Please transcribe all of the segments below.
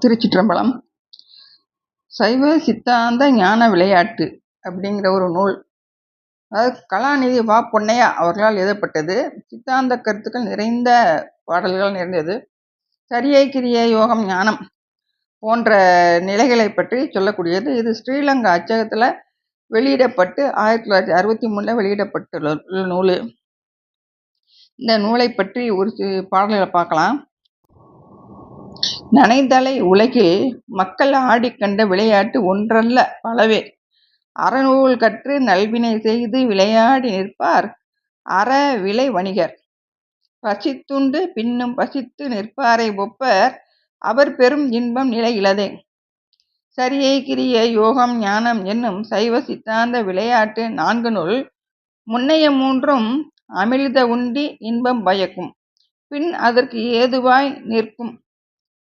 திருச்சிற்றம்பலம். சைவ சித்தாந்த ஞான விளையாட்டு அப்படிங்கிற ஒரு நூல், அதாவது கலாநிதி வா பொன்னையா அவர்களால் எழுதப்பட்டது. சித்தாந்த கருத்துக்கள் நிறைந்த பாடல்கள் நிறைந்தது. சரியை கிரியை யோகம் ஞானம் போன்ற நிலைகளை பற்றி சொல்லக்கூடியது. இது ஸ்ரீலங்கா அச்சகத்தில் வெளியிடப்பட்டு 1963 வெளியிடப்பட்டுள்ள நூல். இந்த நூலை பற்றி ஒரு பாடல்களை பார்க்கலாம். நனைதலை உலகில் மக்கள் ஆடிக்கண்ட விளையாட்டு ஒன்றல்ல பலவே. அறநூல் கற்று நல்வினை செய்து விளையாடி நிற்பார் அற விலை வணிகர். பசித்துண்டு பின்னும் பசித்து நிற்பாரை ஒப்பர் அவர் பெரும் இன்பம் நிலை இலதே. சரியை கிரியை யோகம் ஞானம் என்னும் சைவ சித்தாந்த விளையாட்டு 4 நூல். முன்னைய 3ம் அமிழ்த உண்டி இன்பம் பயக்கும், பின் அதற்கு ஏதுவாய் நிற்கும்.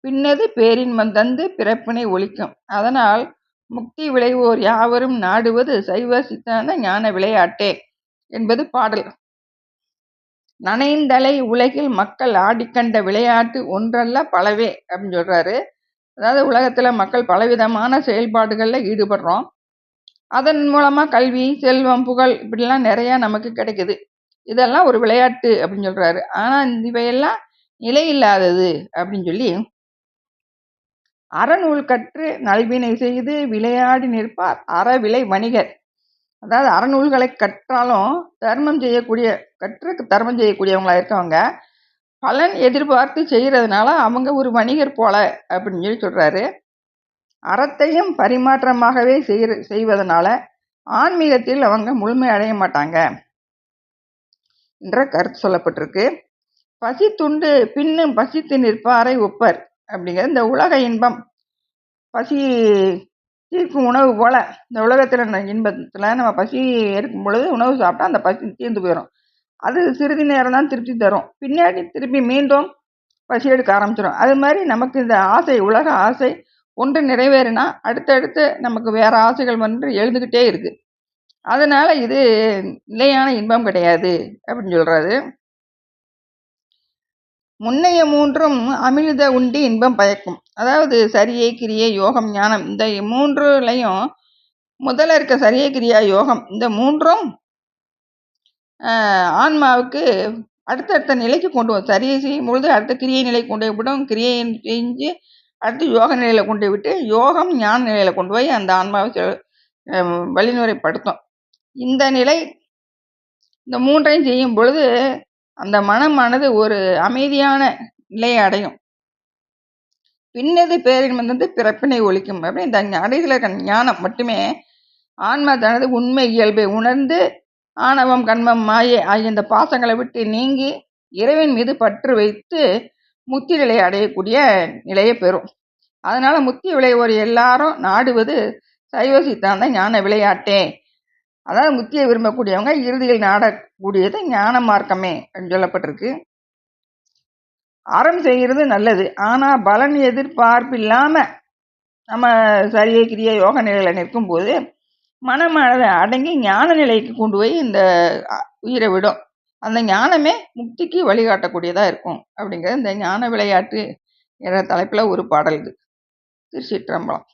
பின்னது பேரின்பம் தந்து பிறப்பினை ஒழிக்கும். அதனால் முக்தி விளைவோர் யாவரும் நாடுவது சைவ சித்தாந்த ஞான விளையாட்டே என்பது பாடல். நனைந்தலை உலகில் மக்கள் ஆடிக்கண்ட விளையாட்டு ஒன்றல்ல பலவே அப்படின்னு சொல்றாரு. அதாவது உலகத்துல மக்கள் பலவிதமான செயல்பாடுகளில் ஈடுபடுறோம். அதன் மூலமா கல்வி, செல்வம், புகழ் இப்படிலாம் நிறைய நமக்கு கிடைக்குது. இதெல்லாம் ஒரு விளையாட்டு அப்படின்னு சொல்றாரு. ஆனா இவையெல்லாம் நிலை இல்லாதது அப்படின்னு சொல்லி, அறநூல் கற்று நல்வினை செய்து விளையாடி நிற்பார் அறவிலை வணிகர். அதாவது அறநூல்களை கற்றாலும் தர்மம் செய்யக்கூடியவங்களா இருக்கவங்க பலன் எதிர்பார்த்து செய்யறதுனால அவங்க ஒரு வணிகர் போல அப்படின்னு சொல்லி சொல்றாரு. அறத்தையும் பரிமாற்றமாகவே செய்வதனால ஆன்மீகத்தில் அவங்க முழுமை அடைய மாட்டாங்க என்ற கருத்து சொல்லப்பட்டிருக்கு. பசி துண்டு பின்னும் பசித்து நிற்பாரை ஒப்பர் அப்படிங்கிற இந்த உலக இன்பம், பசி தீர்க்கும் உணவு போல இந்த உலகத்தில் இன்பத்தில் நம்ம பசி இருக்கும் பொழுது உணவு சாப்பிட்டா அந்த பசி தீர்ந்து போயிடும். அது சிறிது நேரம் தான் திருப்தி தரும், பின்னாடி திருப்பி மீண்டும் பசி எடுக்க ஆரம்பிச்சிடும். அது மாதிரி நமக்கு இந்த ஆசை, உலக ஆசை ஒன்று நிறைவேறினா அடுத்தடுத்து நமக்கு வேற ஆசைகள் வந்து எழுந்துக்கிட்டே இருக்கு. அதனால இது நிலையான இன்பம் கிடையாது அப்படின்னு சொல்றாரு. முன்னைய 3ம் அமிழ்த உண்டி இன்பம் பயக்கும். அதாவது சரியை கிரியை யோகம் ஞானம் இந்த 3லையும் முதல்ல இருக்க சரியை கிரியா யோகம் இந்த 3ம் ஆன்மாவுக்கு அடுத்தடுத்த நிலைக்கு கொண்டு வரும். சரியை செய்யும் பொழுது அடுத்த கிரியை நிலை கொண்டு போய் விடும், கிரியை செஞ்சு அடுத்து யோக நிலையில கொண்டு விட்டு யோகம் ஞான நிலையில கொண்டு போய் அந்த ஆன்மாவை வழிமுறைப்படுத்தும். இந்த நிலை இந்த 3ஐயும் செய்யும் பொழுது அந்த மனமானது ஒரு அமைதியான நிலையை அடையும். பின்னது பேரின்பம் வந்து பிறப்பினை ஒழிக்கும். அப்படி இந்த அடைகிற ஞானம் மட்டுமே ஆன்மா தனது உண்மை இயல்பை உணர்ந்து ஆணவம், கண்மம், மாயை ஆகிய இந்த பாசங்களை விட்டு நீங்கி இறைவன் மீது பற்று வைத்து முக்தி நிலையை அடையக்கூடிய நிலையை பெறும். அதனால முக்தி விளைவோர் எல்லாரும் நாடுவது சைவ சித்தாந்த ஞான விளையாட்டே. அதாவது முக்தியை விரும்பக்கூடியவங்க இறுதியில் நாடக்கூடியது ஞான மார்க்கமே அப்படின்னு சொல்லப்பட்டிருக்கு. அறம் செய்கிறது நல்லது, ஆனா பலன் எதிர்பார்ப்பு இல்லாம நம்ம சரியை கிரிய யோக நிலையில நிற்கும் போது மனமானதை அடங்கி ஞான நிலைக்கு கொண்டு போய் இந்த உயிரை விடும். அந்த ஞானமே முக்திக்கு வழிகாட்டக்கூடியதா இருக்கும் அப்படிங்கிற இந்த ஞான விளையாட்டு என்ற தலைப்புல ஒரு பாடல் இது. திருச்சிற்றம்பலம்.